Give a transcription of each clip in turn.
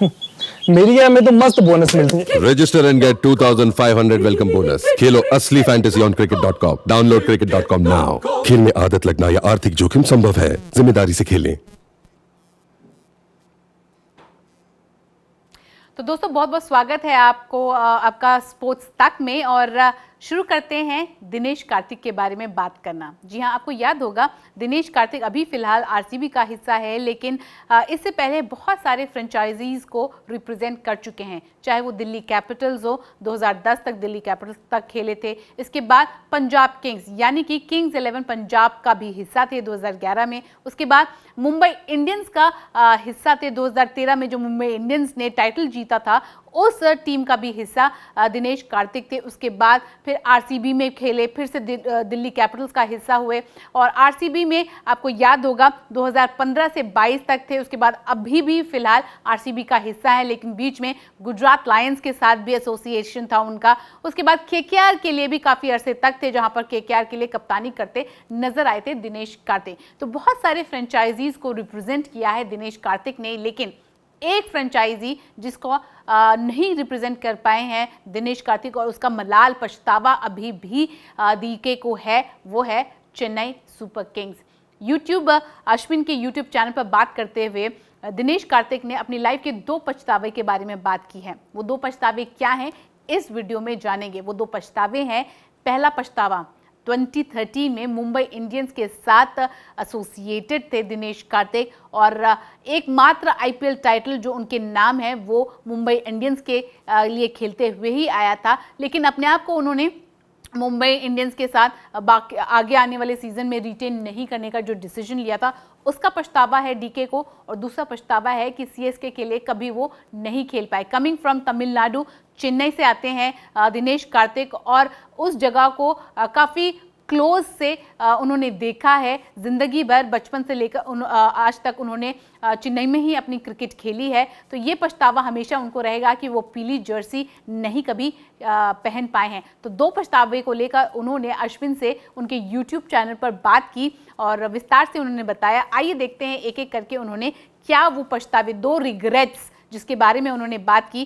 मेरी गेम में तो मस्त बोनस मिलती है। Register and get 2500 welcome bonus. खेलो असली fantasy on cricket.com. Download cricket.com now. खेल में आदत लगना या आर्थिक जोखिम संभव है, जिम्मेदारी से खेलें। तो दोस्तों बहुत बहुत स्वागत है आपको आपका स्पोर्ट्स तक में। और शुरू करते हैं दिनेश कार्तिक के बारे में बात करना। जी हाँ, आपको याद होगा दिनेश कार्तिक अभी फिलहाल आरसीबी का हिस्सा है, लेकिन इससे पहले बहुत सारे फ्रेंचाइजीज को रिप्रेजेंट कर चुके हैं। चाहे वो दिल्ली कैपिटल्स हो, 2010 तक दिल्ली कैपिटल्स तक खेले थे। इसके बाद पंजाब किंग्स यानी कि किंग्स 11 पंजाब का भी हिस्सा थे 2011 में। उसके बाद मुंबई इंडियंस का हिस्सा थे 2013 में, जो मुंबई इंडियंस ने टाइटल जीता था, उस टीम का भी हिस्सा दिनेश कार्तिक थे। उसके बाद फिर आरसीबी में खेले, फिर से दिल्ली कैपिटल्स का हिस्सा हुए और आरसीबी में आपको याद होगा 2015 से 22 तक थे। उसके बाद अभी भी फिलहाल आरसीबी का हिस्सा है, लेकिन बीच में गुजरात लायंस के साथ भी एसोसिएशन था उनका। उसके बाद केकेआर के लिए भी काफ़ी अरसे तक थे, जहां पर केकेआर के लिए कप्तानी करते नजर आए थे दिनेश कार्तिक। तो बहुत सारे फ्रेंचाइजीज को रिप्रेजेंट किया है दिनेश कार्तिक ने, लेकिन एक फ्रेंचाइजी जिसको नहीं रिप्रेजेंट कर पाए हैं दिनेश कार्तिक, और उसका मलाल पछतावा अभी भी डीके को है, वो है Chennai super Kings. YouTube Ashwin के यूट्यूब चैनल पर बात करते हुए दिनेश कार्तिक ने अपनी लाइफ के 2 पछतावे के बारे में बात की है। वो 2 पछतावे क्या हैं, इस वीडियो में जानेंगे। वो 2 पछतावे हैं। पहला पछतावा, 2013 में मुंबई इंडियंस के साथ एसोसिएटेड थे दिनेश कार्तिक, और एकमात्र आईपीएल टाइटल जो उनके नाम है वो मुंबई इंडियंस के लिए खेलते हुए ही आया था। लेकिन अपने आप को उन्होंने मुंबई इंडियंस के साथ आगे आने वाले सीजन में रिटेन नहीं करने का जो डिसीजन लिया था, उसका पछतावा है डीके को। और दूसरा पछतावा है कि सीएसके के लिए कभी वो नहीं खेल पाए। कमिंग फ्रॉम तमिलनाडु, चेन्नई से आते हैं दिनेश कार्तिक, और उस जगह को काफ़ी क्लोज से उन्होंने देखा है। ज़िंदगी भर बचपन से लेकर आज तक उन्होंने चेन्नई में ही अपनी क्रिकेट खेली है। तो ये पछतावा हमेशा उनको रहेगा कि वो पीली जर्सी नहीं कभी पहन पाए हैं। तो 2 पछतावे को लेकर उन्होंने अश्विन से उनके यूट्यूब चैनल पर बात की और विस्तार से उन्होंने बताया। आइए देखते हैं एक एक करके उन्होंने क्या वो पछतावे, 2 रिग्रेट्स जिसके बारे में उन्होंने बात की।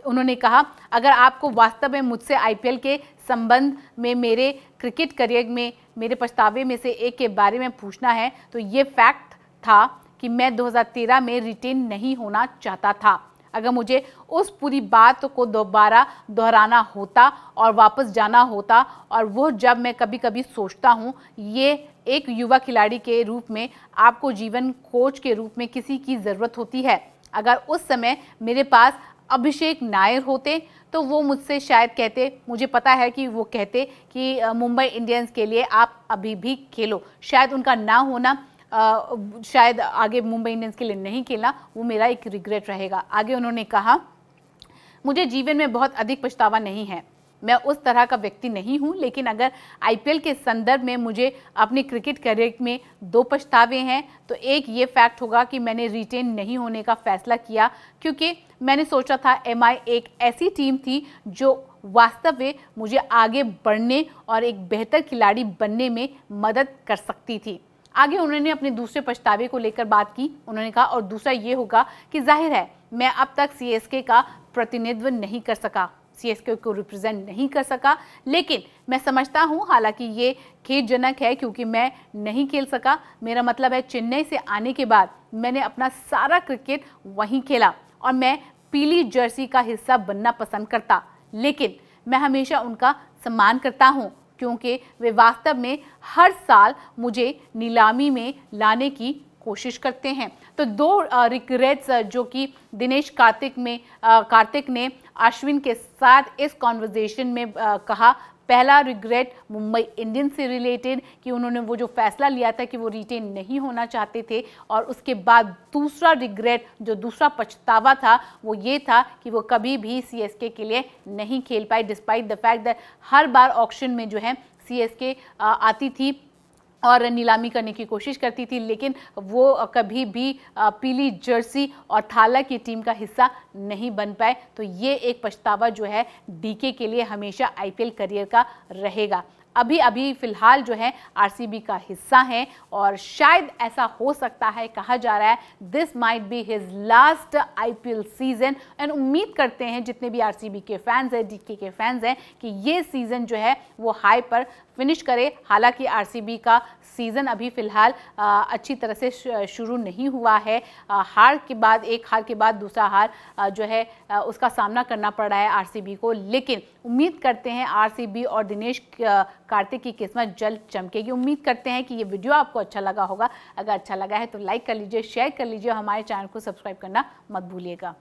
उन्होंने कहा, अगर आपको वास्तव में मुझसे आईपीएल के संबंध में, मेरे क्रिकेट करियर में मेरे पछतावे में से एक के बारे में पूछना है, तो ये फैक्ट था कि मैं 2013 में रिटेन नहीं होना चाहता था। अगर मुझे उस पूरी बात को दोबारा दोहराना होता और वापस जाना होता, और वो जब मैं कभी कभी सोचता हूँ, ये एक युवा खिलाड़ी के रूप में आपको जीवन कोच के रूप में किसी की ज़रूरत होती है। अगर उस समय मेरे पास अभिषेक नायर होते तो वो मुझसे शायद कहते, मुझे पता है कि वो कहते कि मुंबई इंडियंस के लिए आप अभी भी खेलो। शायद उनका ना होना, शायद आगे मुंबई इंडियंस के लिए नहीं खेलना, वो मेरा एक रिग्रेट रहेगा। आगे उन्होंने कहा, मुझे जीवन में बहुत अधिक पछतावा नहीं है, मैं उस तरह का व्यक्ति नहीं हूं, लेकिन अगर आईपीएल के संदर्भ में मुझे अपने क्रिकेट करियर में 2 पछतावे हैं, तो एक ये फैक्ट होगा कि मैंने रिटेन नहीं होने का फैसला किया, क्योंकि मैंने सोचा था एमआई एक ऐसी टीम थी जो वास्तव में मुझे आगे बढ़ने और एक बेहतर खिलाड़ी बनने में मदद कर सकती थी। आगे उन्होंने अपने दूसरे पछतावे को लेकर बात की। उन्होंने कहा, और दूसरा ये होगा कि जाहिर है मैं अब तक सीएसके का प्रतिनिधित्व नहीं कर सका, सीएसके को रिप्रेजेंट नहीं कर सका, लेकिन मैं समझता हूँ, हालांकि ये खेदजनक है क्योंकि मैं नहीं खेल सका। मेरा मतलब है चेन्नई से आने के बाद मैंने अपना सारा क्रिकेट वहीं खेला और मैं पीली जर्सी का हिस्सा बनना पसंद करता, लेकिन मैं हमेशा उनका सम्मान करता हूँ क्योंकि वे वास्तव में हर साल मुझे नीलामी में लाने की कोशिश करते हैं। तो 2 रिग्रेट्स जो कि दिनेश कार्तिक ने अश्विन के साथ इस कॉन्वर्जेशन में कहा। पहला रिग्रेट मुंबई इंडियंस से रिलेटेड कि उन्होंने वो जो फैसला लिया था कि वो रिटेन नहीं होना चाहते थे, और उसके बाद दूसरा रिग्रेट, जो दूसरा पछतावा था, वो ये था कि वो कभी भी सीएसके के लिए नहीं खेल पाए, despite the fact that her bar auction में जो है सीएसके आती थी और नीलामी करने की कोशिश करती थी, लेकिन वो कभी भी पीली जर्सी और थाला की टीम का हिस्सा नहीं बन पाए। तो ये एक पछतावा जो है डीके के लिए हमेशा आईपीएल करियर का रहेगा। अभी अभी फिलहाल जो है आरसीबी का हिस्सा हैं और शायद ऐसा हो सकता है, कहा जा रहा है this might be his last IPL season. And उम्मीद करते हैं जितने भी आरसीबी के फैंस हैं, डीके के फैंस हैं, कि ये सीजन जो है वो हाई पर फिनिश करे। हालांकि आरसीबी का सीज़न अभी फ़िलहाल अच्छी तरह से शुरू नहीं हुआ है। हार के बाद, एक हार के बाद दूसरा हार जो है उसका सामना करना पड़ रहा है आरसीबी को। लेकिन उम्मीद करते हैं आरसीबी और दिनेश कार्तिक की किस्मत जल्द चमकेगी। उम्मीद करते हैं कि ये वीडियो आपको अच्छा लगा होगा। अगर अच्छा लगा है तो लाइक कर लीजिए, शेयर कर लीजिए और हमारे चैनल को सब्सक्राइब करना मत भूलिएगा।